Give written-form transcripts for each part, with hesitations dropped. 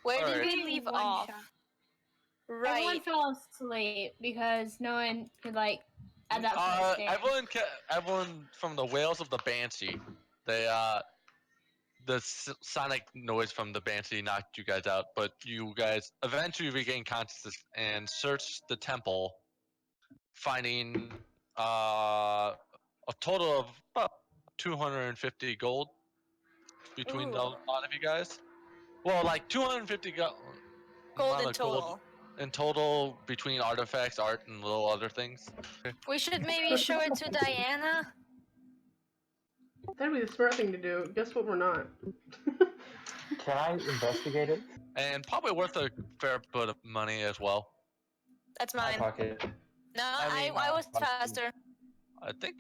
Where did Alright. we leave One off? shot. Right. Everyone fell asleep because no one could like adapt to the stairs. Everyone from the Whales of the Banshee, they the sonic noise from the Banshee knocked you guys out, but you guys eventually regained consciousness and searched the temple, finding a total of about 250 gold between Ooh. the lot of you guys. Well, like 250 Gold amount in of gold total. in total between artifacts, art, and little other things. We should maybe show it to Diana. That'd be the smart thing to do. Guess what? We're not. Can I investigate it? And probably worth a fair bit of money as well. That's My mine. pocket. No, I mean, I was faster. I think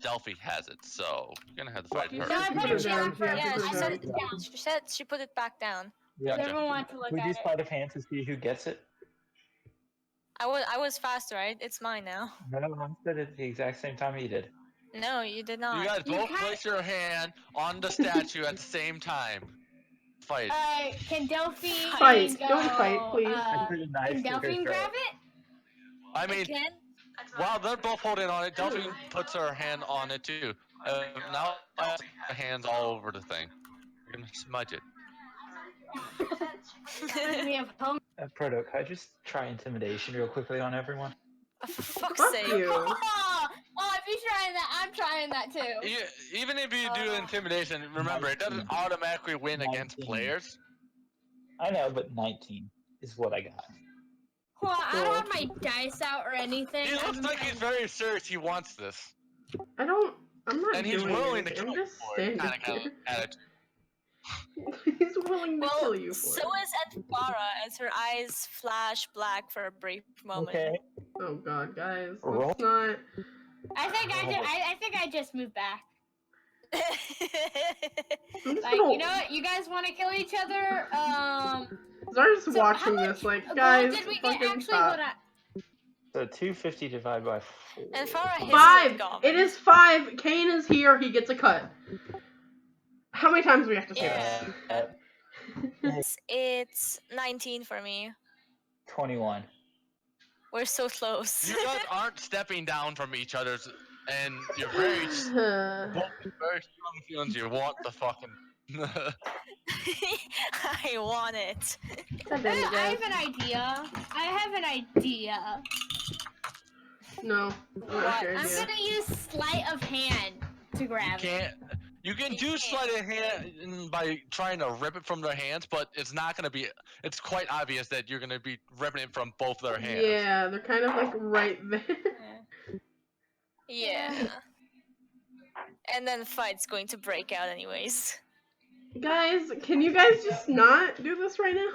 Delphi has it, so you're gonna have to fight You her. No, I put it down Yeah, first. Yeah, put she it said down. it down. She said she put it back down. Yeah. Gotcha. Everyone wants to look We at do it. sleight of hand to see who gets it. I was faster, right? It's mine now. No, I said it at the exact same time he did. No, you did not. You guys You both can't- place your hand on the statue at the same time. Fight. Can Delphi Fight. go? Don't fight, please. I put a knife Can through her Delphi throat. grab it? I mean, Again? while they're both holding on it, Delphi puts her hand on it too. Now I have my hands all over the thing. You're gonna smudge it. Reminds me of home. Proto, could I just try intimidation real quickly on everyone? For fuck's Fuck sake. you. Oh, if you're trying that, I'm trying that too. Even if you do intimidation, remember it doesn't automatically win against 19. players. I know, but 19 is what I got. Well, I don't have my dice out or anything. He looks like he's very serious. He wants this, I'm not and he's doing willing to anything. kill I'm you just for it. standing Kinda here. attitude. He's willing to Well, kill you for so it. is Enfara as her eyes flash black for a brief moment. Okay. Oh god, guys. Roll. Let's not. I think I just moved back. I'm just Like, gonna... you know what? You guys want to kill each other? Zara's So watching how this, like, gold guys, did we get? fucking Actually, stop. hold on. So 250 divided by 4. Enfara hits 5! Govon. It is 5! Cain is here, he gets a cut. How many times do we have to say Yeah. It's 19 for me. 21. We're so close. You guys aren't stepping down from each other's, and you're very, this? very strong feelings. You want the fucking. I want it. God damn it, I guys. have an idea. No. What? Okay, I'm yeah. gonna use sleight of hand to grab it. You can do sleight of hand by trying to rip it from their hands, but it's not gonna be. It's quite obvious that you're gonna be ripping it from both their hands. Yeah, they're kind of like right there. Yeah. And then fight's going to break out anyways. Guys, can you guys just not do this right now?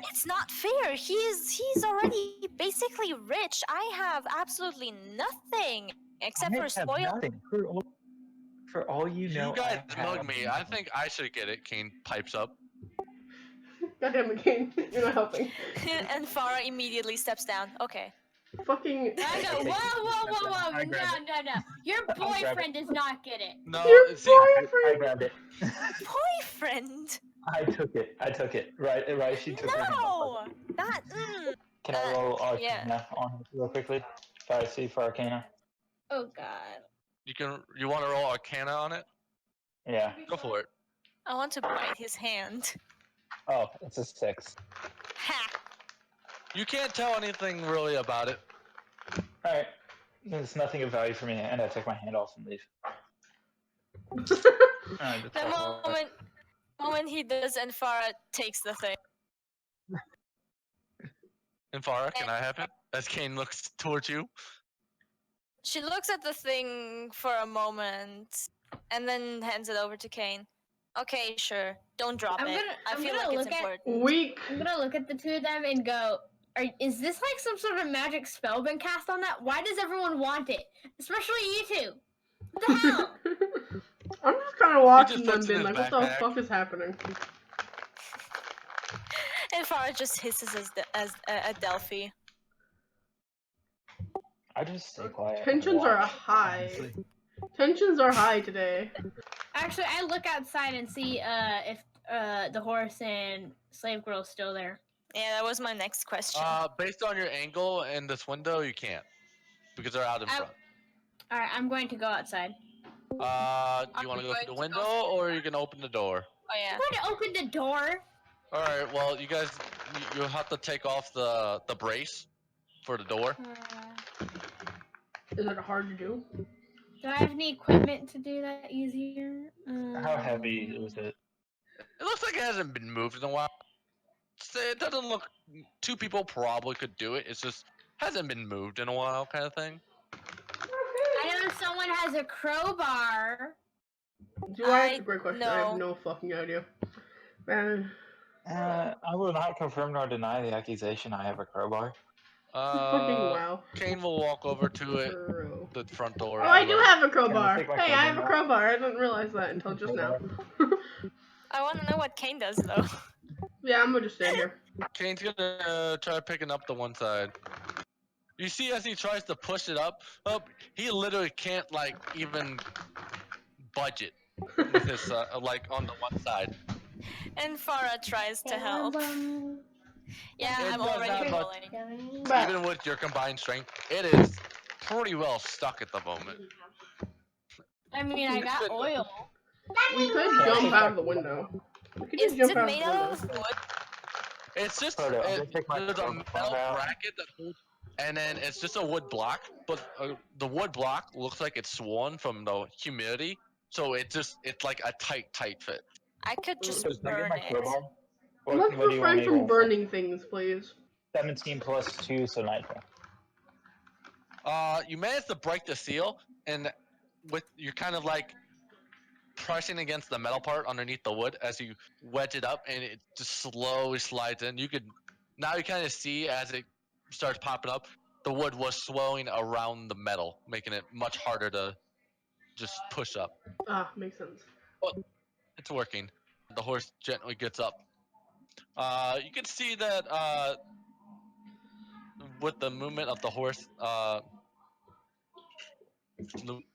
It's not fair. He's already basically rich. I have absolutely nothing except I for have spoil. nothing. For all you know, You guys I have mug me. I think I should get it. Cain pipes up. God damn it, Cain. You're not helping. And Farah immediately steps down. Okay. Fucking. No, whoa. I grabbed No. Your boyfriend does not get it. No, Your see, I boyfriend! grabbed it. Boyfriend? I took it. Right, she took it. No! That. Can I roll Arcana yeah. on it real quickly? Try to see for Arcana. Oh god. you want to roll Arcana on it? Yeah. Go for it. I want to bite his hand. Oh, it's a 6. Ha! You can't tell anything really about it. Alright. There's nothing of value for me, and I take my hand off and leave. Alright, The that's moment he does, and Farah takes the thing. And Farah, can I have it? As Cain looks towards you. She looks at the thing for a moment, and then hands it over to Cain. Okay, sure. Don't drop it. I feel like it's important. Weak. I'm gonna look at the two of them and go, is this like some sort of magic spell been cast on that? Why does everyone want it? Especially you two. What the hell? I'm just kind of watching them, puts it in being his like, what the backpack. fuck is happening? And Farah just hisses at Delphi. I just stay quiet. and Tensions are watch, high. honestly. Tensions are high today. Actually, I look outside and see if the horse and slave girl still there? Yeah, that was my next question. Based on your angle in this window, you can't because they're out in front. All right, I'm going to go outside. Do you want to go through the window or you can open the door? Oh yeah. I'm going to open the door. All right. Well, you guys, you'll have to take off the brace for the door. Is it hard to do? Do I have any equipment to do that easier? How heavy was it? It looks like it hasn't been moved in a while. It doesn't look. 2 people probably could do it. It's just hasn't been moved in a while, kind of thing. I know someone has a crowbar. Do I? Great question. I have no. no fucking idea. Man. I will not confirm nor deny the accusation. I have a crowbar. Fucking wow. Cain will walk over to it, True. the front door. Oh, I do have a crowbar. take my Hey, I have a crowbar? crowbar. I didn't realize that until just now. I want to know what Cain does though. Yeah, I'm gonna just stand here. Kane's gonna try picking up the one side. You see, as he tries to push it up, he literally can't like even budge it with his like on the one side. Enfara tries to help. Yeah, It I'm does already not, but rolling. even with your combined strength, it is pretty well stuck at the moment. I mean, I got oil. We could jump out of the window. We could Is just jump it out made of the window. of wood? It's just Proto, I'm gonna take my there's a crowbar metal out. bracket that holds, and then it's just a wood block. But the wood block looks like it's swollen from the humidity, so it's like a tight fit. I could just So, can I get burn my it. crowbar? Let's What do you want refrain me to from roll for? burning things, please. 17 plus 2, so 19. You managed to break the seal, and with you're kind of like pressing against the metal part underneath the wood as you wedge it up, and it just slowly slides in. You kind of see as it starts popping up, the wood was swelling around the metal, making it much harder to just push up. Ah, makes sense. But it's working. The horse gently gets up. You can see that with the movement of the horse,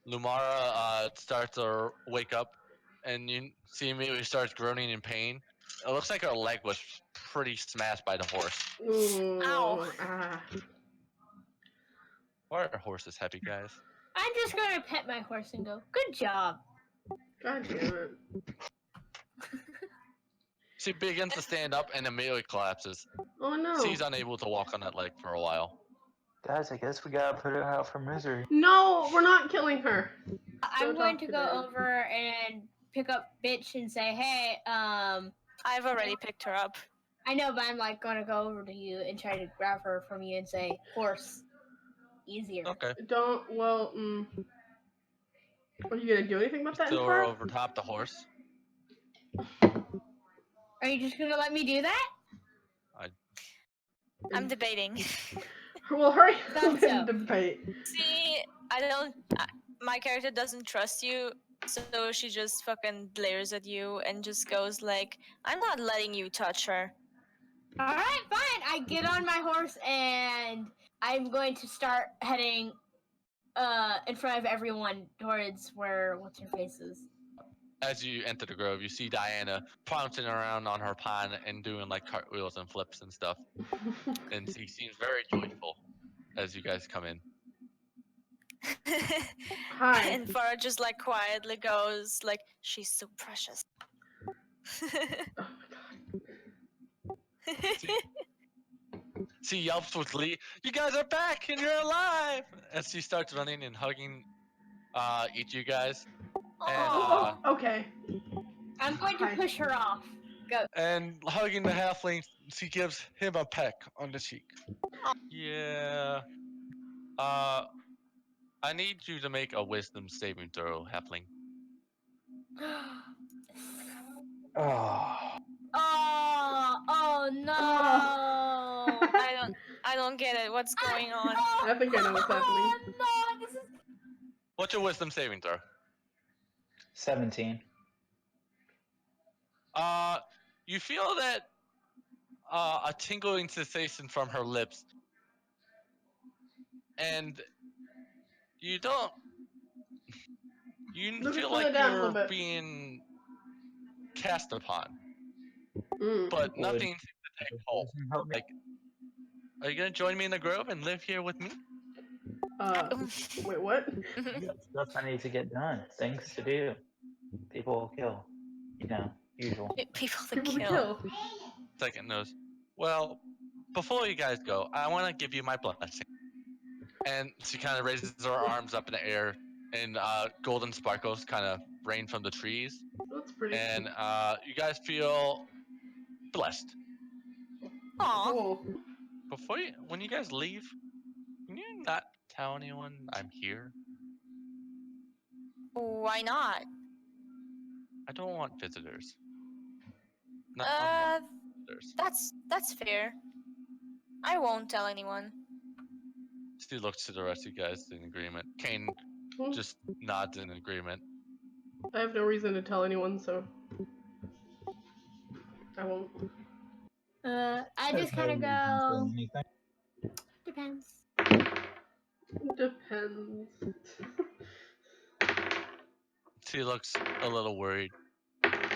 Lumara starts to wake up, and you see immediately starts groaning in pain. It looks like her leg was pretty smashed by the horse. Ooh, Ow. Why are horses heavy, guys? I'm just going to pet my horse and go, good job. God damn it. She begins to stand up and immediately collapses. Oh no. She's unable to walk on that leg for a while. Guys, I guess we gotta put her out for misery. No, we're not killing her. I'm going to go over and pick up Bitch and say, hey, I've already picked her up. I know, but I'm like going to go over to you and try to grab her from you and say, horse, easier. Okay. Are you gonna do anything about that? Still Enfara? over top the horse. Are you just going to let me do that? I'm debating. Well, hurry Thought up so. and debate. See, my character doesn't trust you, so she just fucking glares at you and just goes like, I'm not letting you touch her. Alright, fine. I get on my horse and I'm going to start heading in front of everyone towards where what's her face is. As you enter the grove, you see Diana pouncing around on her pond and doing like cartwheels and flips and stuff. And she seems very joyful as you guys come in. Hi. And Farah just like quietly goes like, she's so precious. Oh my god. She yelps with glee, "You guys are back and you're alive!" As she starts running and hugging each of you guys. And, Okay. I'm going to push her off. Go. And hugging the halfling, she gives him a peck on the cheek. Yeah. I need you to make a wisdom saving throw, halfling. Oh. Oh no! I don't get it. What's going on? I think I know what's happening. No, this is. What's your wisdom saving throw? 17. You feel that a tingling sensation from her lips, and you don't. You Look feel further like down a you're little bit. being cast upon. but nothing seems to take hold. Help me. Like, are you gonna join me in the grove and live here with me? Wait, what? I got stuff I need to get done. Things to do. People kill. You know, usual. People to People to kill. kill. Second nose. Well, before you guys go, I want to give you my blessing. And she kind of raises her arms up in the air, and golden sparkles kind of rain from the trees. That's pretty. And you guys feel blessed. Aw. Cool. When you guys leave, can you not tell anyone I'm here? Why not? I don't want visitors. Not unwanted visitors. That's fair. I won't tell anyone. She looks to the rest of you guys in agreement. Cain just nods in agreement. I have no reason to tell anyone, so I won't. I just kind of go. Depends. Depends. She looks a little worried.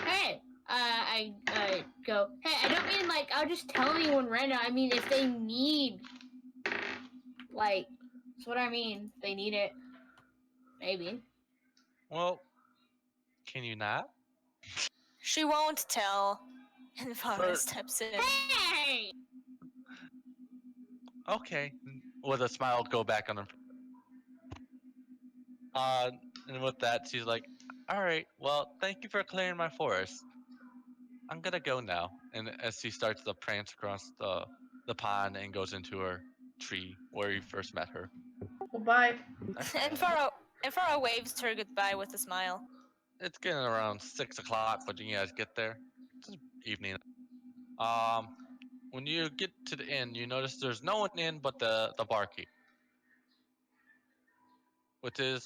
Hey, I go. Hey, I don't mean like I'll just tell anyone right now. I mean if they need, like, that's what I mean. If they need it, maybe. Well, can you not? She won't tell. Enfara But- steps in. Hey. Okay. With a smile, go back on her. And with that, she's like, "All right. Well, thank you for clearing my forest. I'm gonna go now." And as she starts to prance across the pond and goes into her tree where you first met her. Well, bye. Enfara waves her goodbye with a smile. It's getting around 6 o'clock, but you guys get there. It's evening. When you get to the inn, you notice there's no one in but the barkeep, which is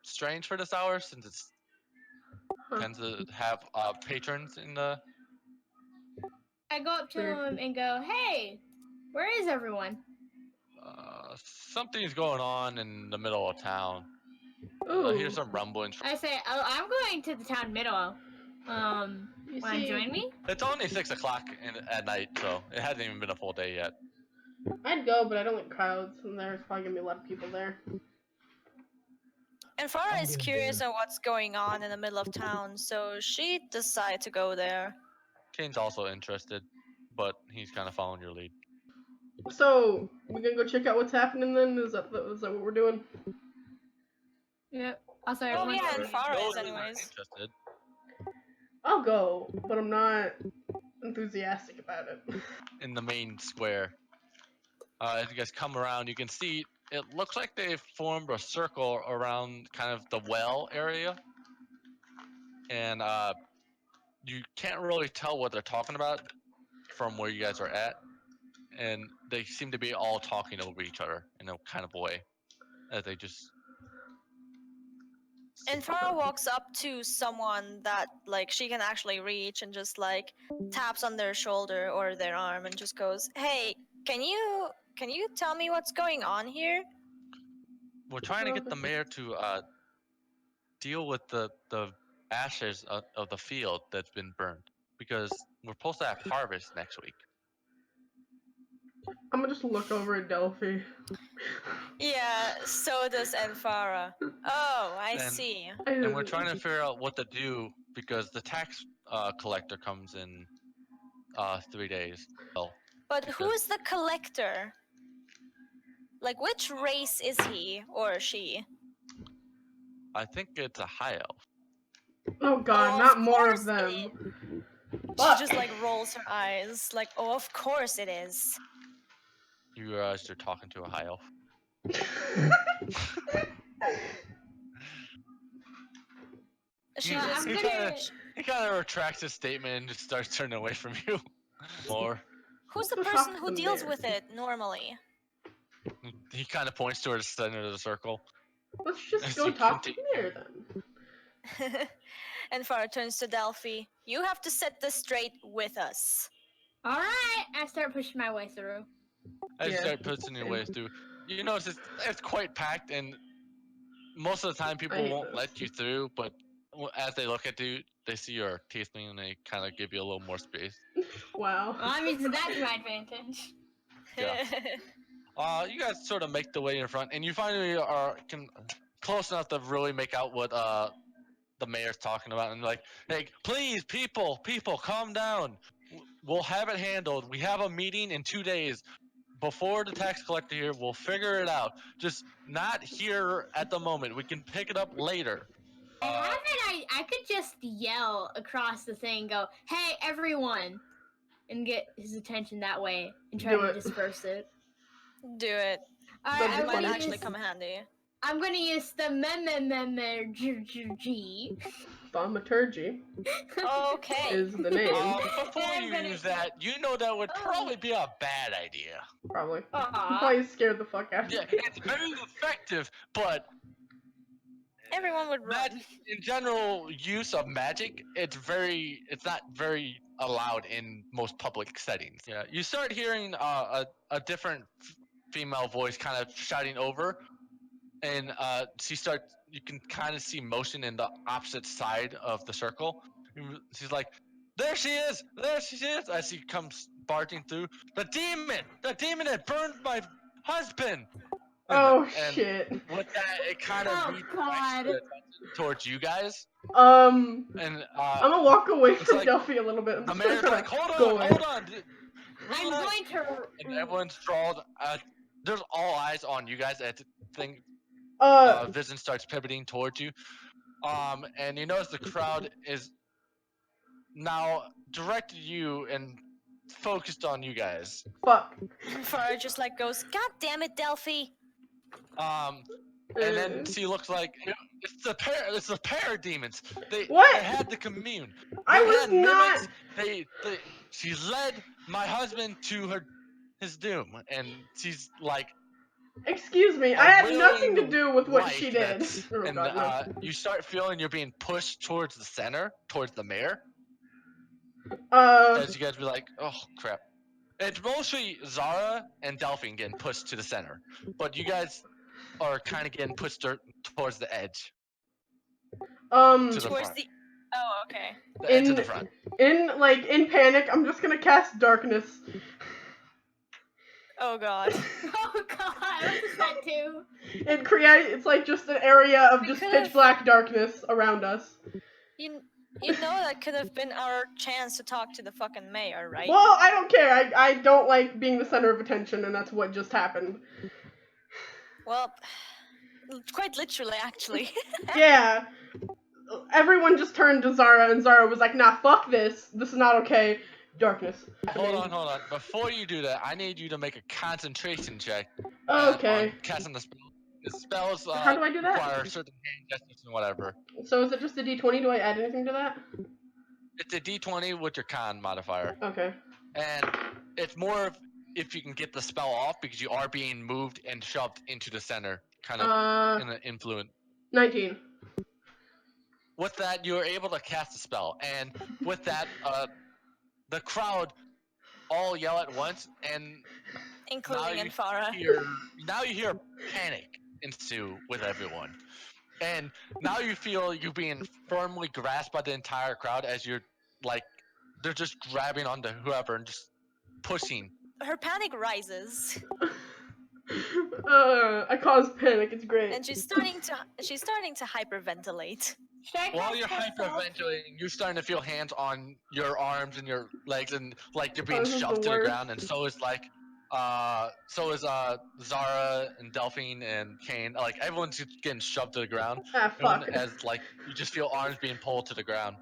strange for this hour since it Huh. tends to have patrons in the. I go up to him and go, "Hey, where is everyone?" Something's going on in the middle of town. Ooh. I hear some rumblings. I say, "Oh, I'm going to the town middle. You Want to join me?" It's only 6 o'clock at night, so it hasn't even been a full day yet. I'd go, but I don't like crowds, and there's probably gonna be a lot of people there. Enfara is curious on what's going on in the middle of town, so she decides to go there. Kane's also interested, but he's kind of following your lead. So we gonna go check out what's happening then? Is that what we're doing? Yep. Also, Oh everyone's yeah, already- Enfara is Nobody's anyways. interested. I'll go, but I'm not enthusiastic about it. In the main square. As you guys come around, you can see it looks like they've formed a circle around kind of the well area. And you can't really tell what they're talking about from where you guys are at. And they seem to be all talking over each other in a kind of way. As they just. Enfara walks up to someone that like she can actually reach and just like taps on their shoulder or their arm and just goes, "Hey, can you tell me what's going on here?" We're trying to get the mayor to deal with the ashes of the field that's been burned. Because we're supposed to have harvest next week. I'm gonna just look over at Delphi. Yeah, so does Enfara. Oh, I And- see. And we're trying to figure out what to do because the tax collector comes in 3 days. Well, But who's the collector? Like, which race is he or she? I think it's a high elf. Oh god, Oh, not of more course of them. She just like rolls her eyes, like, "Oh, of course it is." You realize you're talking to a high elf. She Yeah, just I'm he gonna- kind of retracts his statement and just starts turning away from you. More. Who's the Let's person talk who to deals them with it normally? He kind of points towards the center of the circle. Let's just As go you talk to continue. the mayor then. And Farah turns to Delphi. "You have to set this straight with us." All right. I start pushing my way through. As you Yeah, start pushing your way through, you notice it's quite packed, and most of the time people hate won't this. let you through, but as they look at you, they see your Tiefling and they kind of give you a little more space. Wow. Well, I'm using that to my advantage. Yeah. You guys sort of make the way in front, and you finally are close enough to really make out what the mayor's talking about, and like, hey, please, people, calm down. We'll have it handled. We have a meeting in 2 days before the tax collector here. We'll figure it out. Just not here at the moment. We can pick it up later. I could just yell across the thing, go, "Hey, everyone," and get his attention that way and try Do to it. disperse it. Do it. That'd be It I'm might funny. gonna actually use, come handy. I'm gonna use the G. Thaumaturgy Okay. is the name. Before I'm you gonna- use that, you know that would probably be a bad idea. Probably. Aw. Probably scared the fuck out of Yeah, me. it's very effective, but Everyone would run. magic, in general, use of magic, it's not very allowed in most public settings. Yeah, you start hearing a different female voice kind of shouting over, and you can kind of see motion in the opposite side of the circle. She's like, there she is, as she comes barging through. The demon that burned my husband. Oh And shit. with that, it kind of Oh, redirects God. the attention towards you guys. I'm And gonna walk away it's from like- Delphi a little bit. I'm the just gonna mayor's try like, to hold go on, in. hold on. I'm relax." going to. And everyone's drawn. There's all eyes on you guys. At the thing, Vision starts pivoting towards you. And you notice the crowd is now directed you and focused on you guys. Fuck. Enfara just like goes, God damn it, Delphi. And then she looks like it's the parademons. What? They had the commune. I They was had not. mimics. She led my husband to his doom, and she's like. Excuse me. A I had nothing to willing do with what wife she did. that's- Oh, and God, no. you start feeling you're being pushed towards the center, towards the mayor. As you guys be like, oh crap. It's mostly Zara and Delphi getting pushed to the center, but you guys are kind of getting pushed towards the edge. To the Towards front. the. Oh, okay. The edge of the front. In panic, I'm just gonna cast darkness. Oh god. Oh God, what does that do? It's like just an area of We just could've- pitch black darkness around us. You know that could have been our chance to talk to the fucking mayor, right? Well, I don't care. I don't like being the center of attention, and that's what just happened. Well, quite literally, actually. Yeah. Everyone just turned to Zara, and Zara was like, nah, fuck this. This is not okay. Darkness. Hold on. Before you do that, I need you to make a concentration check. Okay. On casting the spell. The spells How do I do that? require certain hand gestures and whatever. So is it just a d20? Do I add anything to that? It's a d20 with your con modifier. Okay. And it's more of if you can get the spell off because you are being moved and shoved into the center, kind of in an influence. 19. With that, you are able to cast a spell, and with that, the crowd all yell at once, and Including now you Enfara. now you hear panic ensue with everyone, and now you feel you being firmly grasped by the entire crowd as you're like they're just grabbing onto whoever and just pushing. Her panic rises, I caused panic. It's great. and she's starting to hyperventilate. Should I While cast you're Cast Off? hyperventilating, you're starting to feel hands on your arms and your legs, and like you're being This is shoved the to the worst. ground. And so is Zara and Delphine and Cain. Like everyone's just getting shoved to the ground. Ah, fuck. Everyone as like you just feel arms being pulled to the ground.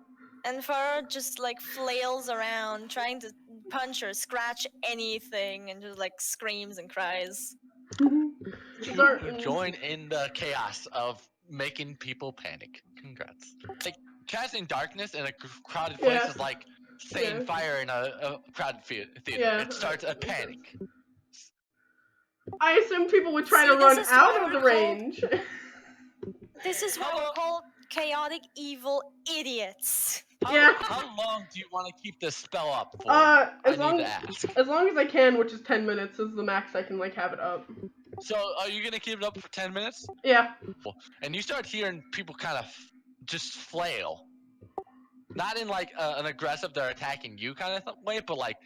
Enfara just like flails around, trying to punch or scratch anything, and just like screams and cries. Zara- You join in the chaos of making people panic. Congrats. Like casting darkness in a crowded place Yeah. is like setting Yeah. fire in a crowded theater. Yeah, It starts a that makes panic. I assumed people would try See, to this run is out what of the we're called. range. This is what we're called chaotic evil idiots. Yeah. How long do you want to keep this spell up for? As I long need to ask. as long as I can, which is 10 minutes, is the max I can like have it up. So, are you gonna keep it up for 10 minutes? Yeah. And you start hearing people kind of just flail. not in like an aggressive, they're attacking you kind of way, but like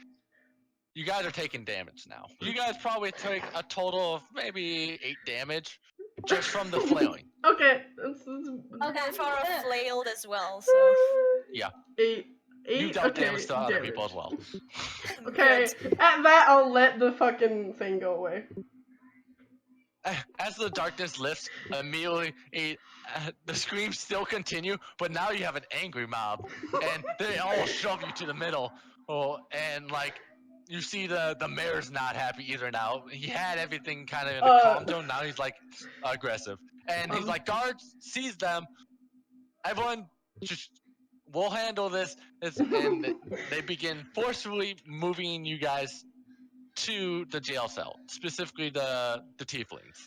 you guys are taking damage now. You guys probably take a total of maybe 8 damage just from the flailing. Okay. Okay. Enfara flailed as well, so. Yeah. 8. You dealt Okay, damage to other people as well. Okay, Good. at that I'll let the fucking thing go away. As the darkness lifts, immediately the screams still continue, but now you have an angry mob, and they all shove you to the middle. Oh, and like you see the mayor's not happy either now. He had everything kind of in a calm zone. Now he's like aggressive, and he's like, guards, seize them. Everyone, just we'll handle this. And they begin forcefully moving you guys to the jail cell, specifically the tieflings.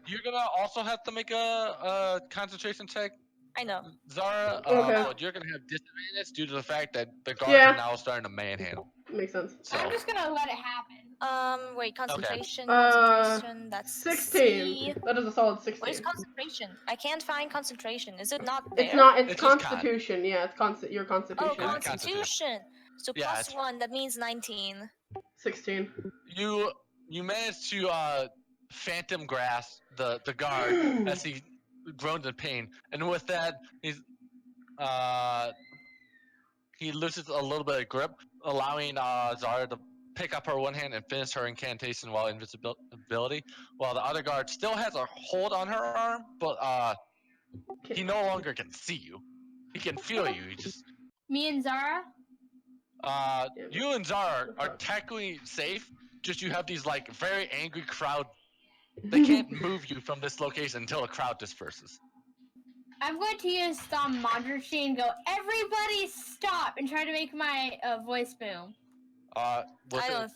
You're gonna also have to make a concentration check, I know. Zara. Okay. But you're gonna have disadvantage due to the fact that the guards are now starting to manhandle. Makes sense. So I'm just gonna let it happen. Wait, concentration, Uh, concentration, that's 16. C. That is a solid 16. Where's concentration? I can't find concentration. Is it not It's there? not. It's It's just Constitution. Yeah, it's your Constitution. Oh, Yeah, constitution. So Yeah, plus it's- 1, that means 19. 16. you managed to phantom grasp the guard as he groans in pain, and with that he loses a little bit of grip, allowing Zara to pick up her one hand and finish her incantation while invisibility, while the other guard still has a hold on her arm, but he no longer can see you. He can feel you. He just Me and Zara. you and Zara are technically safe. Just you have these like very angry crowd. They can't move you from this location until the crowd disperses. I'm going to use thaumaturgy and go, everybody stop, and try to make my voice boom. I don't.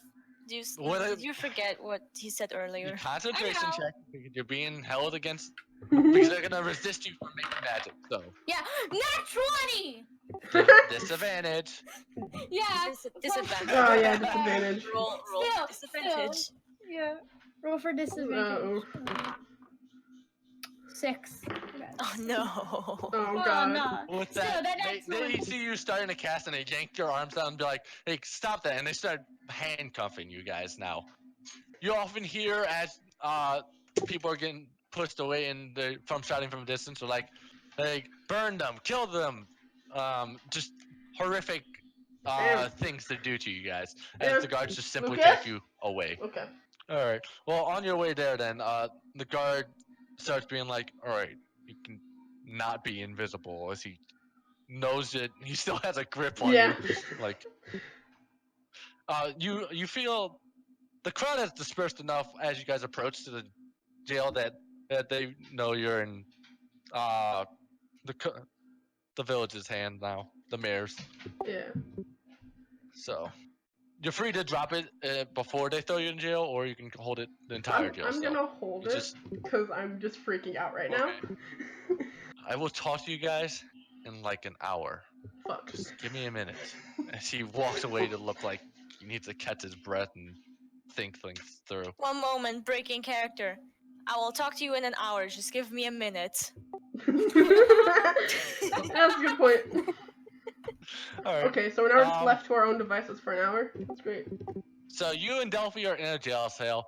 Did What you forget what he said earlier? concentration I know. check because you're being held against because they're gonna resist you from making magic. So Yeah, not 20! disadvantage. Yeah. Disadvantage. Oh yeah, disadvantage. Roll Still, disadvantage. Yeah. Roll for disadvantage. 6. Oh no. Oh Oh, god. no. With Still, that, that's they one. see you starting to cast and they yank your arms down and be like, "Hey, stop that!" And they start handcuffing you guys now. You often hear as people are getting pushed away and from shouting from a distance, or like, burn them, kill them, just horrific things to do to you guys as the guards just simply take you away. Okay. All right. Well, on your way there, then the guard starts being like, "All right, you can not be invisible," as he knows that he still has a grip on you. Like, you feel the crowd has dispersed enough as you guys approach to the jail that they know you're in the village's hand now, the mayor's. Yeah. So you're free to drop it before they throw you in jail, or you can hold it the entire jail. I'm gonna hold It's it just- because I'm just freaking out right now. I will talk to you guys in like an hour. Fuck. Just give me a minute. As he walks away to look like he needs to catch his breath and think things through. One moment, breaking character. I will talk to you in an hour. Just give me a minute. That's a good point. All right. Okay, so we're now just left to our own devices for an hour. That's great. So you and Delphi are in a jail cell,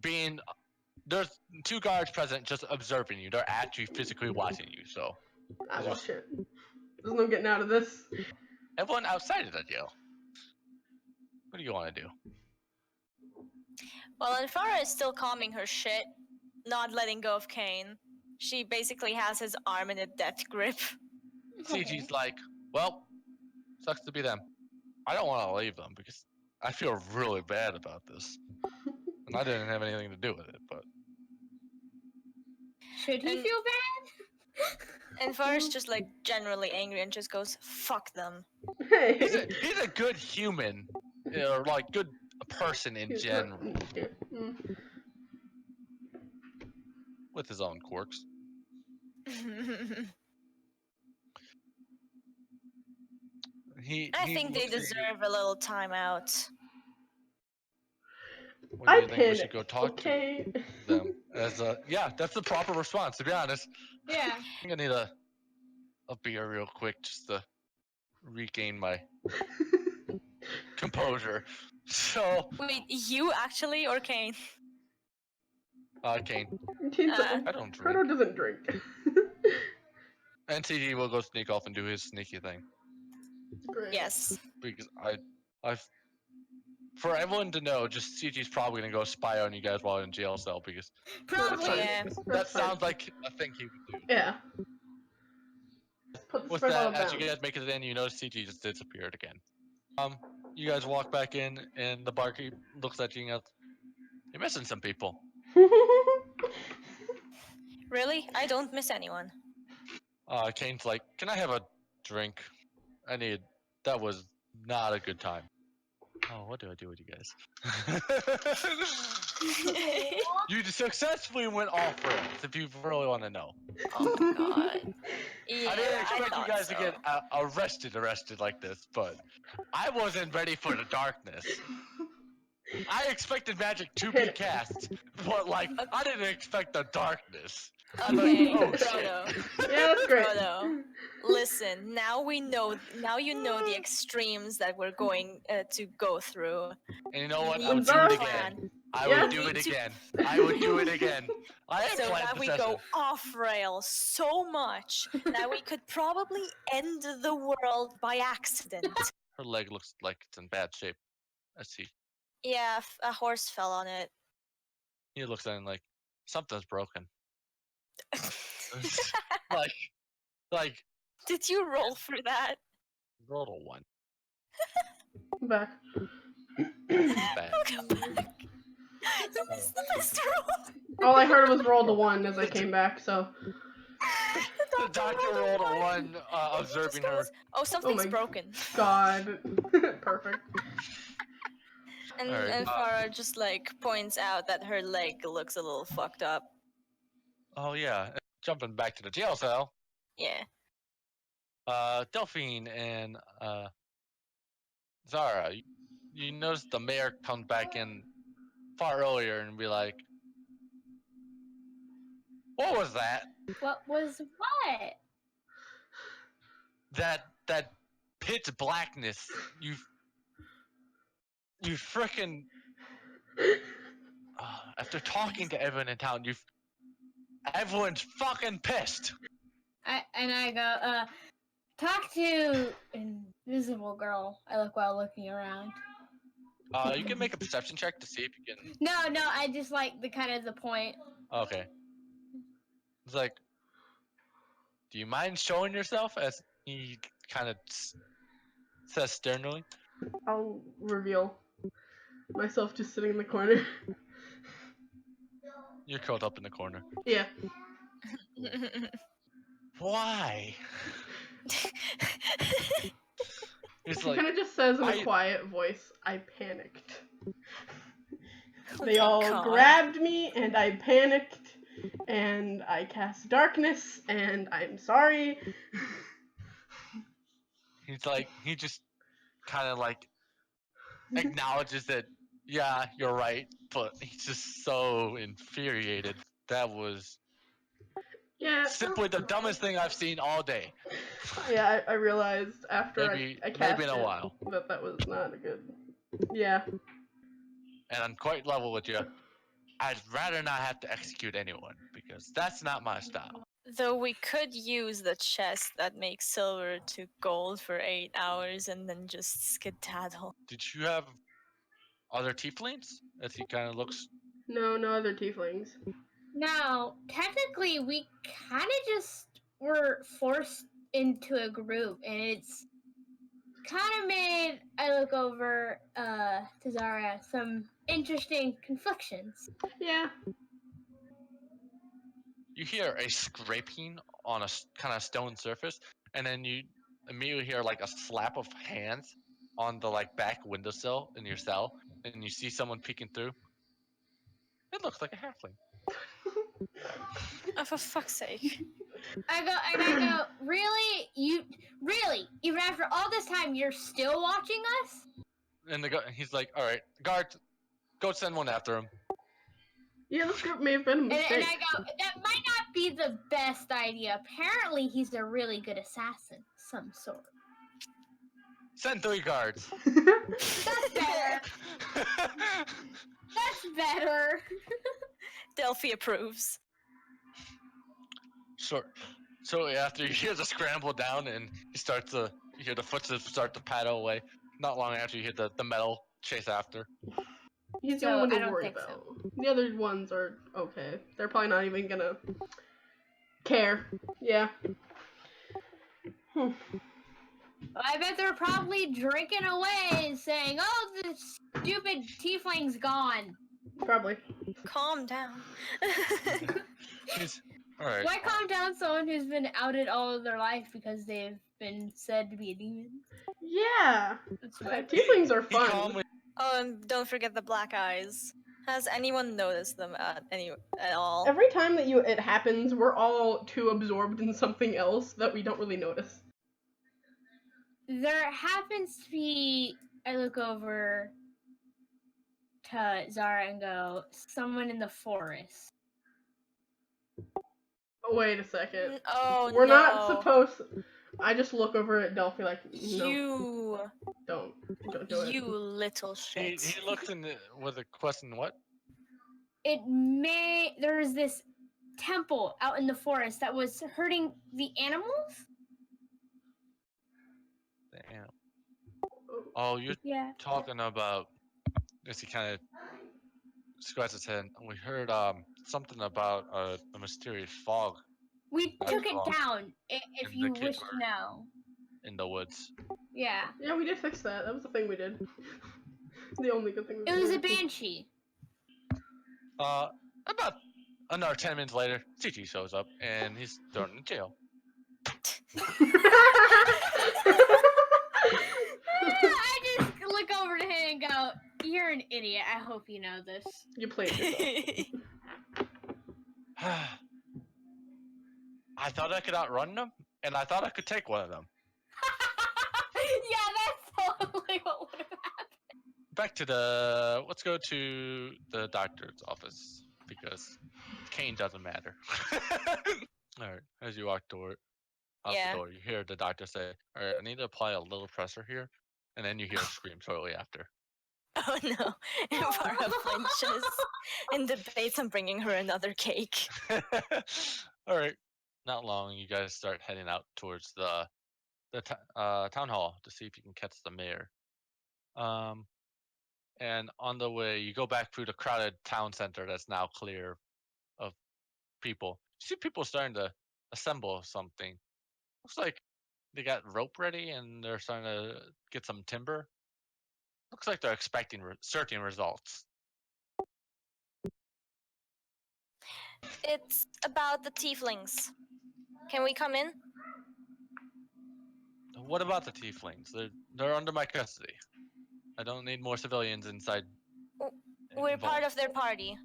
there's 2 guards present just observing you. They're actually physically watching you. So Ah, well, shit. There's no getting out of this. everyone outside of the jail, what do you want to do? Well, Enfara is still calming her shit, not letting go of Cain. She basically has his arm in a death grip. CG's like, well, sucks to be them. I don't want to leave them because I feel really bad about this. And I didn't have anything to do with it, but Should he And- feel bad? Enfara's just like generally angry and just goes, fuck them. Hey. he's a good human, or like good person in He's general, not- yeah. Mm. with his own quirks. I think they deserve a little time out. What do you think we pin. should go talk Okay. to them? Yeah, that's the proper response. To be honest, Yeah. I'm gonna need a beer real quick just to regain my composure. So, Wait, you actually or Cain? Cain, Uh, I don't drink. Proto doesn't drink. NCD will go sneak off and do his sneaky thing. Great. Yes. Because I've for everyone to know, just CG's probably gonna go spy on you guys while in jail cell because Probably. Yeah. that That's fine. sounds like a thing he would do. Yeah. Put the With spread that, out as you down. guys make it in, you notice CG just disappeared again. You guys walk back in, and the barkeep looks at you and goes, "You're missing some people." Really? I don't miss anyone. Kane's like, "Can I have a drink? That was not a good time." Oh, what do I do with you guys? You successfully went off rails, if you really want to know. Oh my god. Yeah, I didn't expect you thought guys so. to get arrested like this, but I wasn't ready for the darkness. I expected magic to be cast, but like I didn't expect the darkness. I'm Okay, like, oh shit. Proto. Yeah, that's great. Proto. Listen, now we know. Now you know the extremes that we're going to go through. And you know what? I We would do Zara? it again. I Yeah. would do it again. I would do it again. I had So planned that we possession. go off rails so much that we could probably end the world by accident. Her leg looks like it's in bad shape. Let's see. Yeah, a horse fell on it. He looks at it like something's broken. like Did you roll for that? roll a 1. I'm back. Bad. Welcome back. You missed the best roll. All I heard was roll the 1 as I came back, so. The doctor rolled a 1, observing her. Oh, something's my broken. God. Perfect. And Alright, Enfara just like points out that her leg looks a little fucked up. Oh yeah, jumping back to the jail cell. Yeah. Delphine and Zara, you notice the mayor comes back in far earlier and be like, "What was that? What was what? That pitch blackness? You frickin' after talking to everyone in town, everyone's fucking pissed." I go, talk to invisible girl. I look while looking around. You can make a perception check to see if you can. No, I just like the kind of the point. Okay. It's like, do you mind showing yourself? As he kind of says sternly. I'll reveal myself just sitting in the corner. You're curled up in the corner. Yeah. Why? He's She like, kind of just says in a I- quiet voice, I panicked. Oh They my all God. grabbed me and I panicked and I cast darkness and I'm sorry. he's like, he just kind of like acknowledges that, yeah, you're right, but he's just so infuriated. That was Yeah. simply the dumbest thing I've seen all day. Yeah, I realized after Maybe I cast in a it while. that was not a good. Yeah. And I'm quite level with you. I'd rather not have to execute anyone because that's not my style. Though we could use the chest that makes silver to gold for 8 hours and then just skedaddle. Did you have other tieflings? As he kind of looks. No other tieflings. Now, technically, we kind of just were forced into a group, and it's kind of made, I look over to Zara, some interesting conflictions. Yeah. You hear a scraping on a kind of stone surface, and then you immediately hear like a slap of hands on the like back windowsill in your cell, and you see someone peeking through. It looks like a halfling. Oh, for fuck's sake. I go, really? Even after all this time, you're still watching us? And he's like, "All right, guard, go send one after him." Yeah, this group may have been a And mistake. I go, that might not be the best idea. Apparently, he's a really good assassin, some sort. Send 3 guards. That's better. That's better. Delphi approves. Shortly after, you hear the scramble down, and you hear the footsteps start to paddle away. Not long after, you hear the metal chase after. He's the So, only one I to don't worry think so. about. The other ones are okay. They're probably not even gonna care. Yeah. I bet they're probably drinking away and saying, "Oh, the stupid tiefling's gone." Probably. Calm down. Alright. Why calm down someone who's been outed all of their life because they've been said to be a demon? Yeah. That's what Tieflings are He fun. calmly Oh, and don't forget the black eyes. Has anyone noticed them at all? Every time that it happens, we're all too absorbed in something else that we don't really notice. there happens to be. I look over to Zara and go, "Someone in the forest." Oh, wait a second. Oh We're no. not supposed. I just look over at Delphi like, no, You, don't do it. you little shit. he looks in with a question. What? There's this temple out in the forest that was hurting the animals. Damn. Oh, you're Yeah. talking about. As he kind of scratches his head. We heard something about a mysterious fog We Not took it wrong. down, if In the you wish keeper. to know. in the woods. Yeah. Yeah, we did fix that. That was the thing we did. The only good thing. It was a banshee. About another 10 minutes later, CT shows up and he's thrown in jail. I just look over to him and go, "You're an idiot. I hope you know this." You played yourself. I thought I could outrun them, and I thought I could take one of them. Yeah, that's totally what would have happened. Back to let's go to the doctor's office, because Cain doesn't matter. Alright, as you walk out Yeah. the door, you hear the doctor say, alright, I need to apply a little pressure here, and then you hear a scream shortly after. Oh no. Enfara flinches and debates on bringing her another cake. Alright, not long, you guys start heading out towards the town hall to see if you can catch the mayor. And on the way, you go back through the crowded town center that's now clear of people. You see people starting to assemble something. Looks like they got rope ready and they're starting to get some timber. Looks like they're expecting certain results. It's about the tieflings. Can we come in? What about the tieflings? They're under my custody. I don't need more civilians inside. We're part of their party.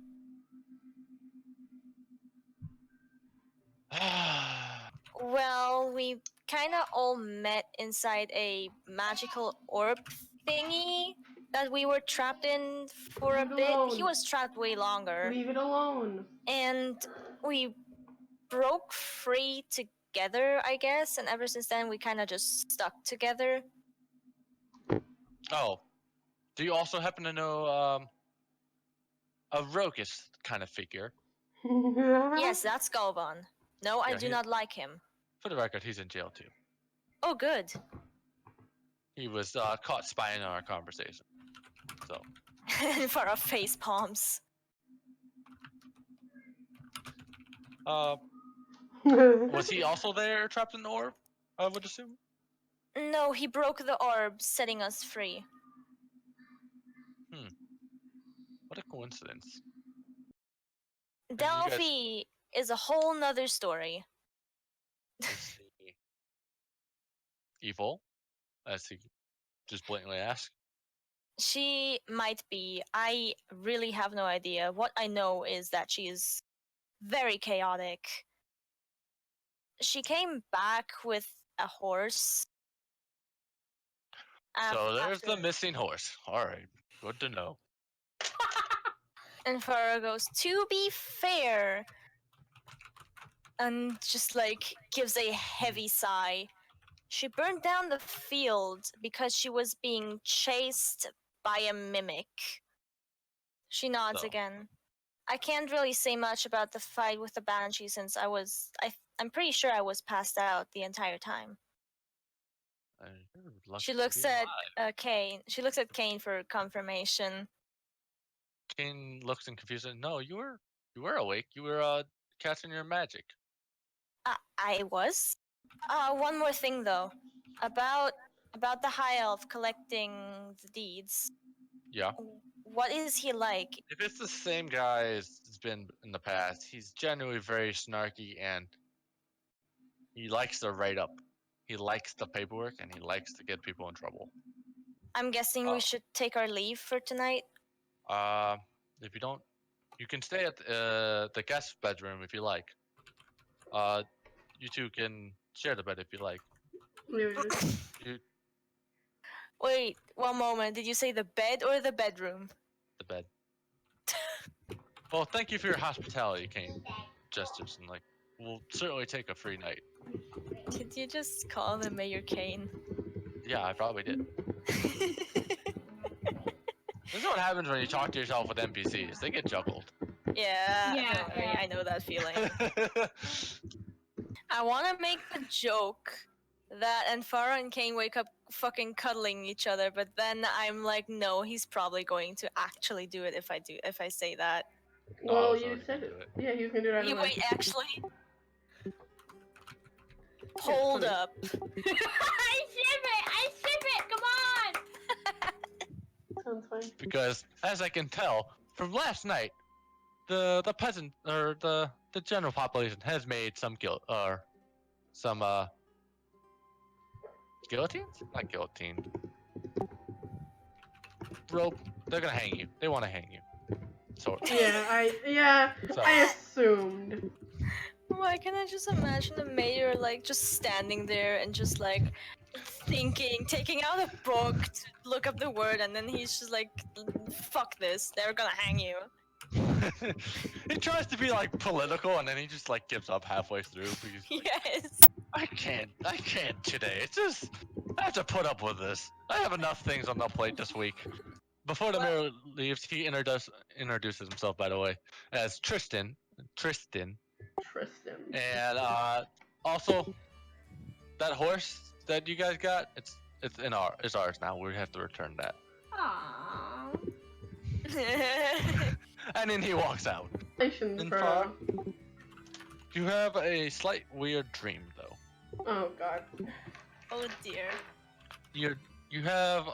Well, we kind of all met inside a magical orb thingy that we were trapped in for a Leave it bit. alone. He was trapped way longer. Leave it alone. And we broke free together, I guess. And ever since then, we kind of just stuck together. Oh, do you also happen to know a roguish kind of figure? Yes, that's Govon. No, I Yeah, do not like him. For the record, he's in jail too. Oh, good. He was caught spying on our conversation. So, For our face palms. was he also there trapped in the orb? I would assume. No, he broke the orb, setting us free. What a coincidence. you guys- Delphi is a whole nother story. Is he evil? As he just blatantly asked. She might be. I really have no idea. What I know is that she is very chaotic. She came back with a horse. So there's the after- missing horse. All right, good to know. And Farah goes, to be fair. And just like gives a heavy sigh. She burned down the field because she was being chased by a mimic. She nods So. again. I can't really say much about the fight with the banshee since I'm pretty sure I was passed out the entire time. You're lucky She to looks be at alive. Cain. She looks at Cain for confirmation. Cain looks in confusion. No, you were awake. You were casting your magic. I was. One more thing though, about the high elf collecting the deeds. Yeah. What is he like? If it's the same guy as it's been in the past, he's generally very snarky and he likes to write up. He likes the paperwork and he likes to get people in trouble. I'm guessing we should take our leave for tonight. If you don't, you can stay at the guest bedroom if you like. You two can share the bed if you like. You, Wait, one moment. Did you say the bed or the bedroom? the bed. Well, thank you for your hospitality, Cain. Gestures and like, we'll certainly take a free night. Did you just call the mayor Cain? Yeah, I probably did. This is what happens when you talk to yourself with NPCs. They get juggled. Yeah, Yeah, don't worry. yeah. I know that feeling. I want to make the joke that Enfara and Cain wake up fucking cuddling each other, but then I'm like, no, he's probably going to actually do it if I say that. Well, was you already said gonna it. do it. Yeah, he was gonna do it You anyway. wait, actually. Hold funny. up. I ship it! I ship it! Come on! Sounds fine. Because as I can tell from last night, the peasant or the general population has made some guillotines? Not guillotine. Rope. They're gonna hang you. They want to hang you. So Yeah, So- I assumed. Why can I just imagine the mayor like just standing there and just like thinking, taking out a book to look up the word, and then he's just like, "Fuck this! They're gonna hang you." he tries to be like political and then he just like gives up halfway through because like, Yes. I can't today. It's just I have to put up with this. I have enough things on the plate this week. Before the mayor leaves, he introduces himself, by the way, as Tristan, Tristan. and also that horse that you guys got, it's ours now. We have to return that. Aww. And then he walks out. Congratulations, And Proto. You have a slight weird dream though. Oh god. Oh dear. You have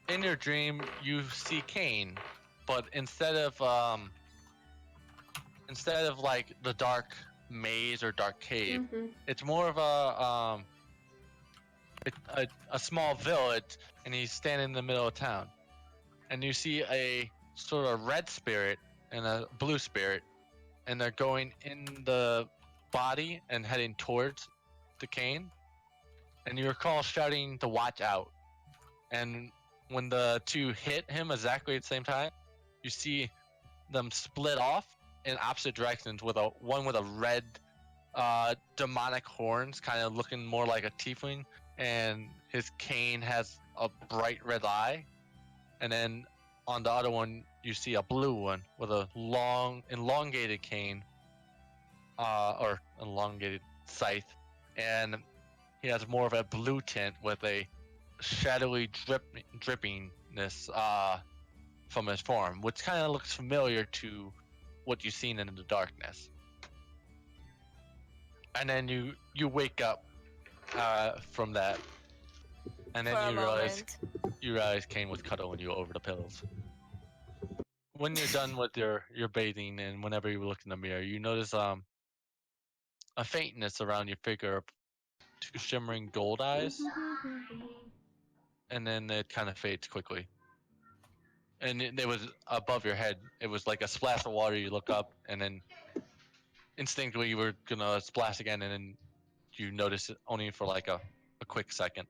in your dream you see Cain, but instead of like the dark maze or dark cave, Mhm. it's more of a small village, and he's standing in the middle of town, and you see a sort of red spirit and a blue spirit, and they're going in the body and heading towards the Cain, and you recall shouting to watch out, and when the two hit him exactly at the same time, you see them split off in opposite directions with one with a red demonic horns, kind of looking more like a tiefling, and his cane has a bright red eye, and then on the other one you see a blue one with a long elongated cane or elongated scythe, and he has more of a blue tint with a shadowy drippingness from his form, which kind of looks familiar to what you've seen in the darkness. And then you wake up from that, and then For a you realize Cain was cuddling you over the pillows. When you're done with your bathing, and whenever you look in the mirror, you notice a faintness around your figure of two shimmering gold eyes, and then it kind of fades quickly. And it was above your head. It was like a splash of water. You look up, and then instinctively you were gonna splash again, and then you notice it only for like a quick second.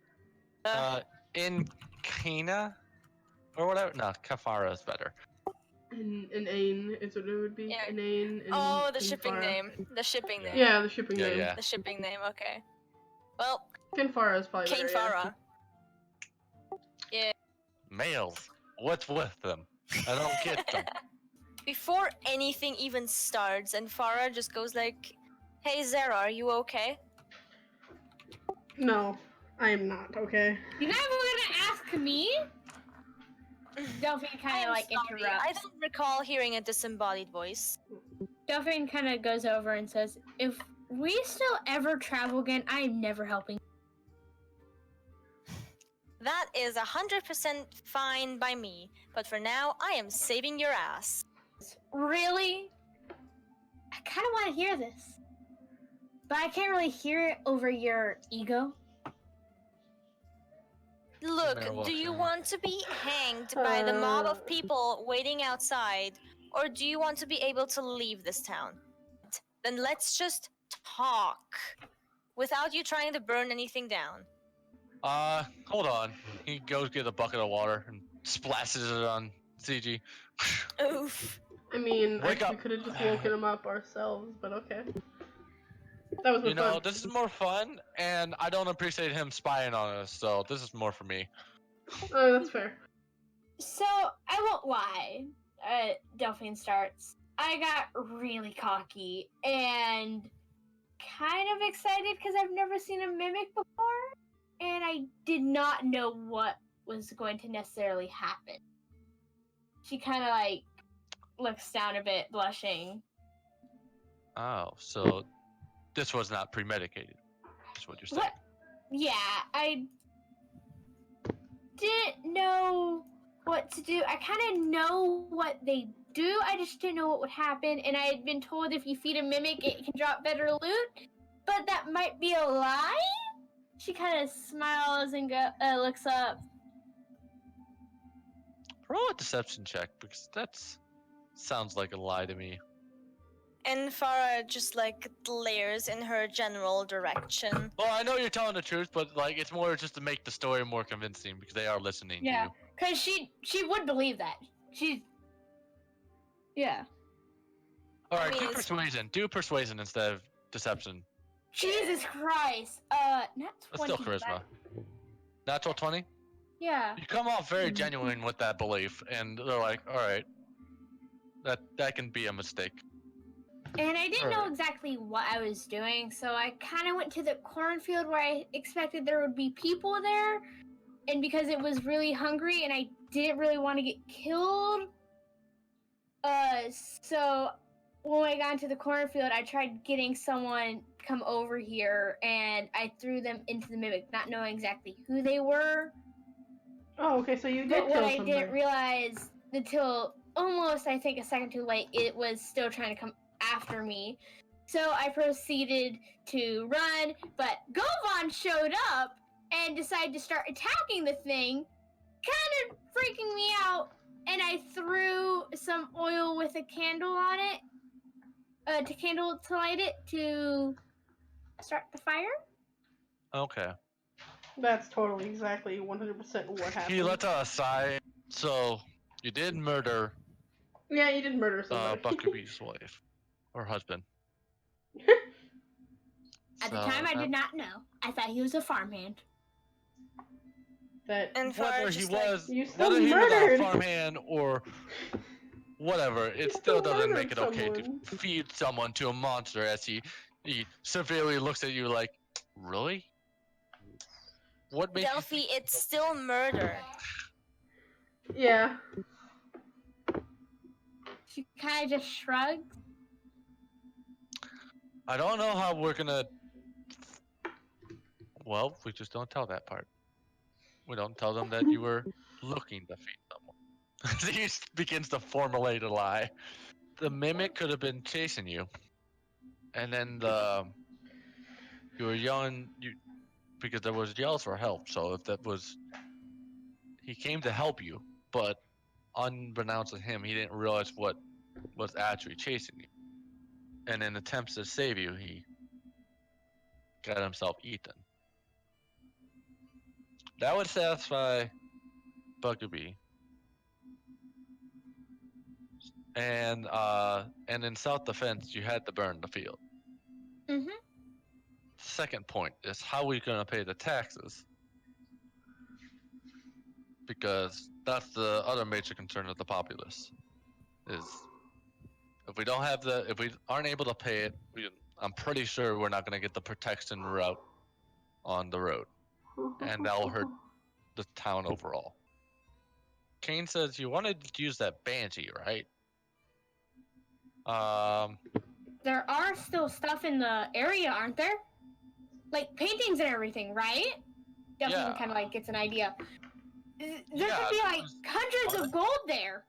In Kana or whatever. No, Kafara is better. An Ain is what it would be. Yeah. An Ain. Oh, the shipping name. The shipping Yeah. name. Yeah, the shipping Yeah, name. yeah. The shipping name. Okay. Well, Enfara is probably Kayn better. Yeah. Farah. Yeah. Males. What's with them? I don't get them. Before anything even starts, and Farah just goes like, "Hey Zara, are you okay?" No, I am not. Okay. You guys were gonna ask me? Delphine kind I'm of like sorry, interrupts. I don't recall hearing a disembodied voice. Delphine kind of goes over and says, "If we still ever travel again, I am never helping." That is 100% fine by me, but for now, I am saving your ass. Really? I kind of want to hear this, but I can't really hear it over your ego. Look, Mayor do walks you in. want to be hanged by the mob of people waiting outside, or do you want to be able to leave this town? Then let's just talk, without you trying to burn anything down. Hold on. He goes get a bucket of water and splashes it on CG. Oof. I mean, Wake we up. could have just woken him up ourselves, but okay. That was You know, fun. this is more fun, and I don't appreciate him spying on us, so this is more for me. Oh, that's fair. So I won't lie. Delphine starts. I got really cocky and kind of excited because I've never seen a mimic before, and I did not know what was going to necessarily happen. She kind of like looks down a bit, blushing. Oh, so this was not premedicated. That's what you're saying. What? Yeah, I didn't know what to do. I kind of know what they do. I just didn't know what would happen, and I had been told if you feed a mimic, it can drop better loot. But that might be a lie. She kind of smiles and looks up. Roll a deception check, because that's sounds like a lie to me. And Farah just like glares in her general direction. Well, I know you're telling the truth, but like it's more just to make the story more convincing because they are listening to Yeah, you. because she would believe that. Yeah. All right, I mean, do it's- persuasion. Do persuasion instead of deception. Jesus Christ. Not 20. That's still charisma. Natural 20? Yeah. You come off very genuine with that belief, and they're like, all right, that can be a mistake. And I didn't know Alright. exactly what I was doing, so I kind of went to the cornfield where I expected there would be people there. And because it was really hungry and I didn't really want to get killed, so when I got into the cornfield, I tried getting someone to come over here, and I threw them into the mimic, not knowing exactly who they were. Oh, okay, so you did But what kill I somebody. didn't realize until almost, I think, a second too late, it was still trying to come after me. So I proceeded to run, but Govon showed up and decided to start attacking the thing, kind of freaking me out. And I threw some oil with a candle on it, to light it to start the fire. Okay. That's totally exactly 100% what happened. He lets out a sigh. So you did murder Yeah, you did murder somebody. Buckabee's wife or husband. At the So time, I that- did not know. I thought he was a farmhand. That And Whether Farah he just like, was, You still whether he was murdered. a farmhand or whatever, it still still doesn't make it murdered okay someone. to feed someone to a monster. As he severely looks at you like, really? What makes Delphi, it's still murder. yeah. She kind of just shrugs. I don't know how we're gonna. Well, we just don't tell that part. We don't tell them that you were looking to feed someone. He begins to formulate a lie. The mimic could have been chasing you, and then you were yelling because there was yells for help. So if that was, he came to help you, but unbeknownst to him, he didn't realize what was actually chasing you. And in attempts to save you, he got himself eaten. That would satisfy Buckabee. And in self-defense, you had to burn the field. Mm-hmm. second point is how we gonna pay the taxes? Because that's the other major concern of the populace. Is if we don't have if we aren't able to pay it, I'm pretty sure we're not gonna get the protection route on the road, and that'll hurt the town overall. Cain says you wanted to use that banshee, right? There are still stuff in the area, aren't there? Like paintings and everything, right? Delphi Yeah. kind of like gets an idea. There Yeah, could be like there's- hundreds of gold there.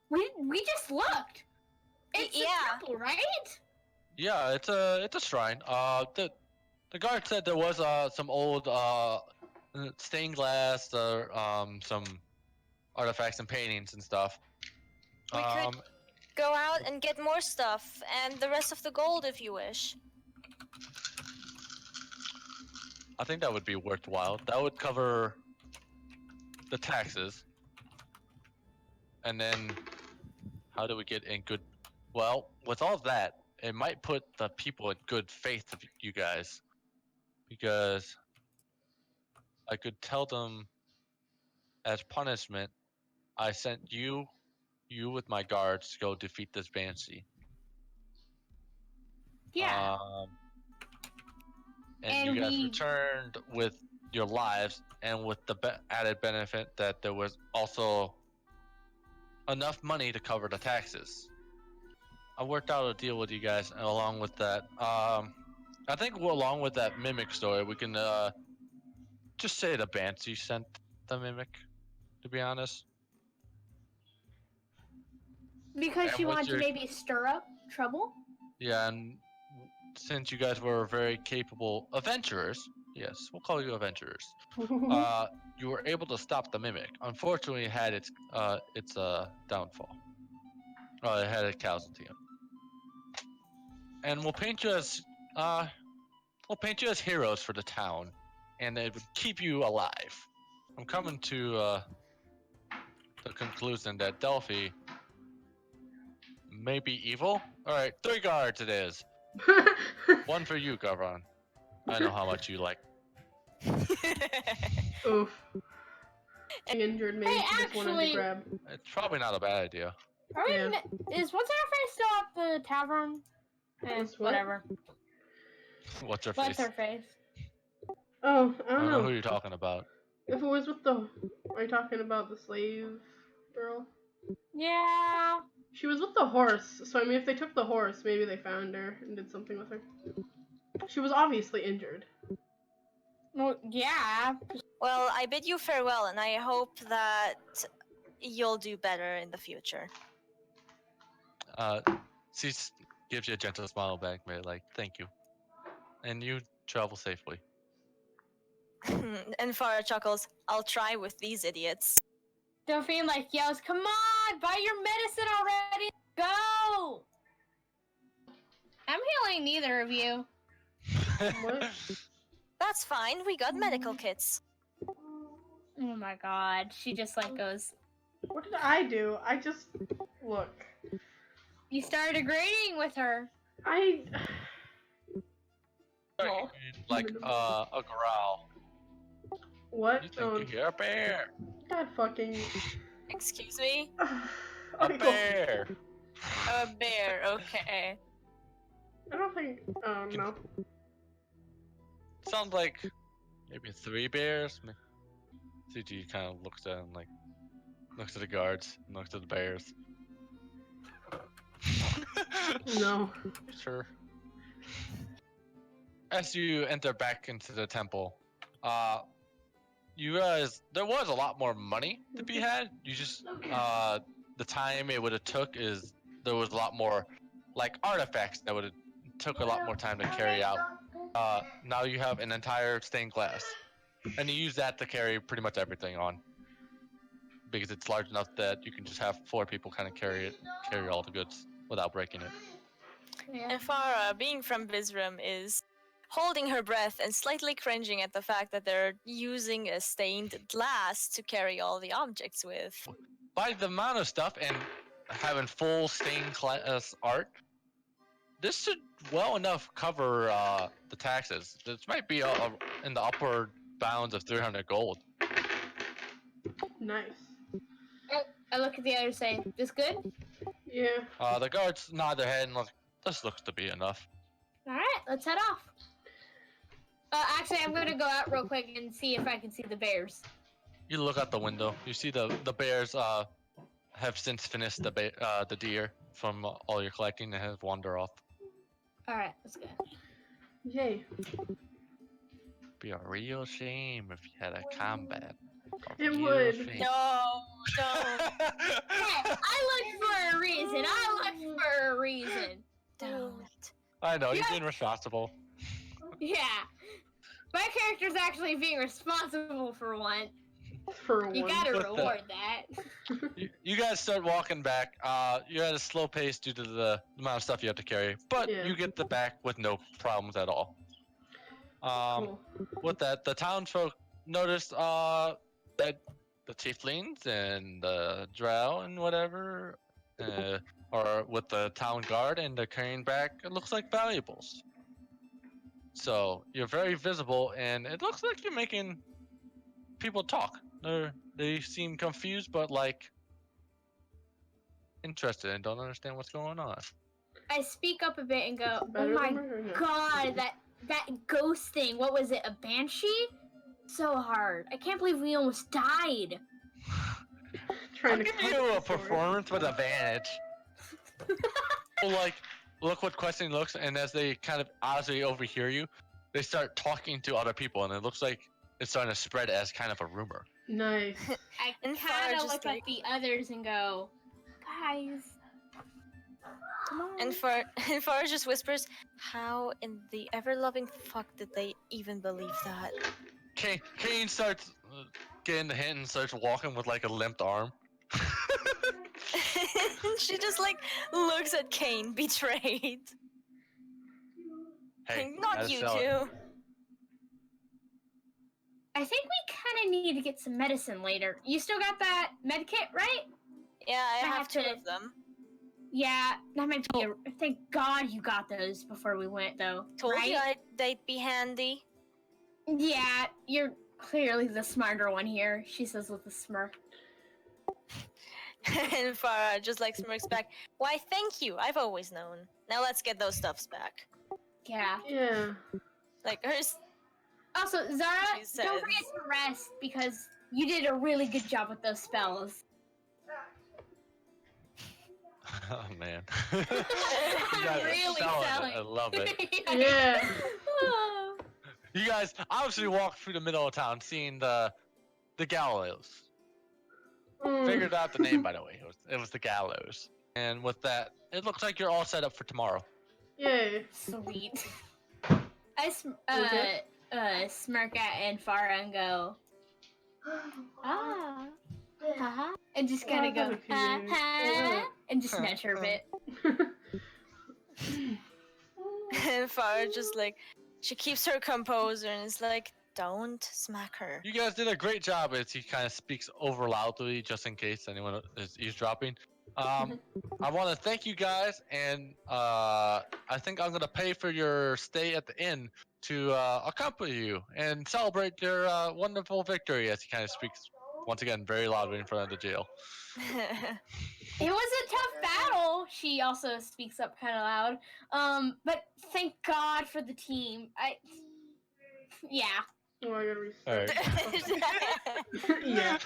We just looked. It's Yeah. a temple, right? Yeah, it's a shrine. The guard said there was some old stained glass, some artifacts and paintings and stuff. We could go out and get more stuff and the rest of the gold if you wish. I think that would be worthwhile. That would cover the taxes. And then how do we get in good? Well, with all that, it might put the people in good faith of you guys, because I could tell them as punishment, I sent you with my guards to go defeat this banshee. Yeah. And you guys returned with your lives, and with the added benefit that there was also enough money to cover the taxes. I worked out a deal with you guys, and along with that, I think along with that mimic story, we can just say the banshee sent the mimic. To be honest, Because And she what's wanted to your- maybe stir up trouble. yeah, and since you guys were very capable adventurers, yes, we'll call you adventurers. You were able to stop the mimic. Unfortunately, it had its downfall. It had a casualty. And we'll paint you as heroes for the town, and it would keep you alive. I'm coming to the conclusion that Delphi may be evil. All right, 3 guards it is. One for you, Govon. I know how much you like. Oof. Being injured, maybe Hey, she just wanted to actually- grab. It's probably not a bad idea. Are we Yeah. Is what's her face still at the tavern? What's what? Whatever. What's her What's face? her face? Oh, I I don't don't know who know. you're talking about. If it was with the. Are you talking about the slave girl? Yeah. She was with the horse, so I mean, if they took the horse, maybe they found her and did something with her. She was obviously injured. Well, yeah. Well, I bid you farewell, and I hope that you'll do better in the future. She gives you a gentle smile back, man, like, thank you. And you travel safely. Enfara chuckles, I'll try with these idiots. Delphine like yells, "Come on, buy your medicine already! Go!" I'm healing neither of you. What? That's fine, we got medical kits. Oh my god. She just like goes, What did I do? I just. Look. you started agreeing with her. I. Like a growl. What? You think you hear a bear? God fucking. Excuse me? A Okay, go. bear! A bear, okay. I don't think. Oh, no. Sounds like maybe 3 bears. CG kind of looks at him, like, looks at the guards, and looks at the bears. No. Sure. As you enter back into the temple, you realize there was a lot more money to be had. You just the time it would have took is there was a lot more like artifacts that would have took a lot more time to carry out. Now you have an entire stained glass, and you use that to carry pretty much everything on, because it's large enough that you can just have 4 people kind of carry all the goods without breaking it. Yeah. Enfara, being from Vizrim, is holding her breath and slightly cringing at the fact that they're using a stained glass to carry all the objects with. By the amount of stuff and having full stained glass art, this should well enough cover the taxes. This might be in the upward bounds of 300 gold. Nice. I look at the others saying, "This good?" Yeah. The guards nod their head and look. This looks to be enough. All right, let's head off. Actually, I'm gonna go out real quick and see if I can see the bears. You look out the window. You see the bears have since finished the deer from all your collecting and have wandered off. All right, let's go. Yay. Be a real shame if you had a combat. A It real would. shame. No, don't, Hey, I looked for a reason. don't. I know, you're Yeah. being responsible. Yeah. My character's actually being responsible for one. For You one. gotta What the- reward that. You guys start walking back. You're at a slow pace due to the amount of stuff you have to carry, but Yeah. you get the back with no problems at all. Cool. With that, the townsfolk noticed that the Tieflings and the Drow and whatever are with the town guard and they're carrying back, it looks like valuables. So you're very visible and it looks like you're making people talk. They seem confused but like interested and don't understand what's going on. I speak up a bit and go, "Oh Better my than murder, or no? god, that ghost thing. What was it? A banshee? So hard. I can't believe we almost died." Trying I'll to give cut you the a story. performance with advantage. Well, like, look what questioning looks, and as they kind of honestly overhear you, they start talking to other people, and it looks like it's starting to spread as kind of a rumor. Nice. I And kind Fire of just look like- at the others and go, "Guys, come on." And Enfara just whispers, "How in the ever-loving fuck did they even believe that?" Cain starts getting the hint and starts walking with like a limped arm. She just like looks at Cain, betrayed. Hey, Not gotta you sell it. two. I think we kind of need to get some medicine later. You still got that med kit, right? Yeah, I I have have two to- of them. Yeah, that might be a... Thank God you got those before we went, though. Told right? you they'd be handy. Yeah, you're clearly the smarter one here, she says with a smirk. And Farah just like smirks back. "Why, thank you. I've always known. Now let's get those stuffs back." Yeah. Yeah. Like hers. Also, Zara, She says- don't forget to rest because you did a really good job with those spells. Oh man. You guys are Really selling it. selling. I love it. Yeah. Oh. You guys obviously walk through the middle of town, seeing the gallows. Mm. Figured out the name, by the way. It was the gallows. And with that, it looks like you're all set up for tomorrow. Yay. Sweet. I Okay. smirk at Enfara and go, "Ah, haha," and just kind of Oh, go, that's "Ha cute. ha," and just nudge her a bit. And Farah just like she keeps her composure and is like, "Don't smack her." You guys did a great job as he kind of speaks over loudly just in case anyone is eavesdropping. I want to thank you guys, and I think I'm going to pay for your stay at the inn to accompany you and celebrate your wonderful victory as he kind of speaks once again very loudly in front of the jail. It was a tough battle. She also speaks up kind of loud. But thank God for the team. Yeah. Oh, I gotta All restart. right. Yeah.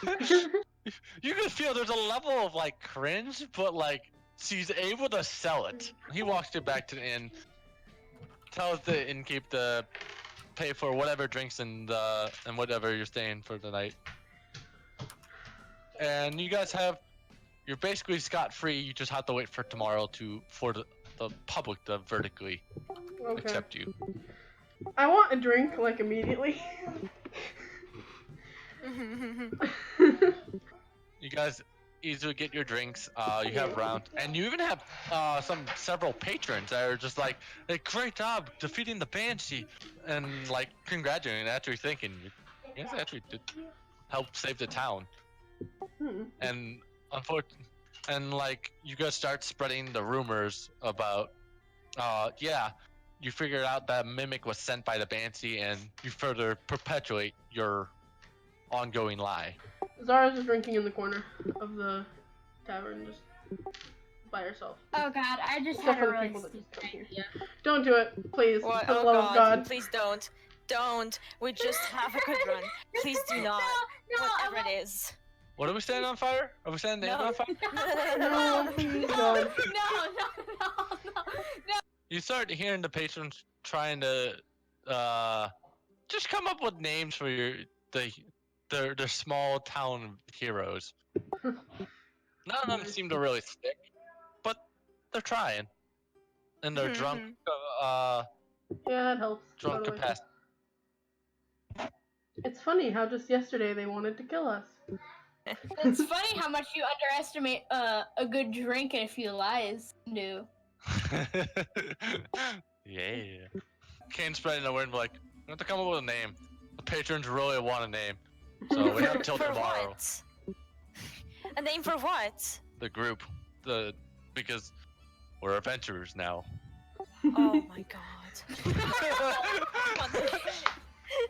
You can feel there's a level of like cringe, but like she's able to sell it. He walks you back to the inn, tells the innkeep to pay for whatever drinks and whatever you're staying for the night. And you guys you're basically scot-free. You just have to wait for tomorrow for the public to vertically Okay. accept you. I want a drink, like, immediately. You guys easily get your drinks. You have round, and you even have several patrons that are just like, "Hey, great job defeating the Banshee," and like congratulating, actually thinking you guys actually did help save the town. And unfortunately, and like you guys start spreading the rumors about Yeah, you figured out that mimic was sent by the Banshee, and you further perpetuate your ongoing lie. Zara's just drinking in the corner of the tavern, just by herself. Oh god, I just Except had for a the really people that just stupid come here. idea. Don't do it, please. What? For the Oh love of God. Please don't. Don't. We just have a good run. Please do not. No, Whatever it is. What are we setting on fire? Are we setting the No. on fire? No, please, God. No. You start hearing the patrons trying to just come up with names for their small town heroes. None of them seem to really stick, but they're trying. And they're drunk Yeah, that helps. drunk Totally. capacity. It's funny how just yesterday they wanted to kill us. It's funny how much you underestimate a good drink and a few lies do. Yeah. Kane's spreading the word like, we have to come up with a name. The patrons really want a name. So we have till For tomorrow. what? A name for what? The group. Because we're adventurers now. Oh my god.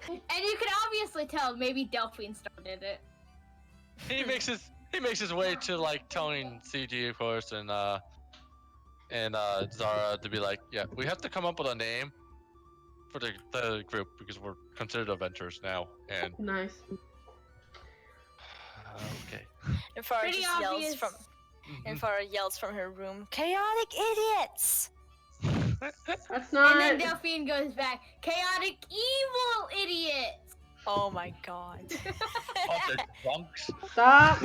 And you can obviously tell maybe Delphi started it. He makes his way to like telling CG of course and Zara to be like, yeah, we have to come up with a name for the group because we're considered adventurers now. And Nice. okay. Enfara Pretty just yells obvious. from Enfara yells from her room. Chaotic idiots! That's And not. then Delphine goes back, chaotic evil idiots! Oh my god. All the drunks. Stop.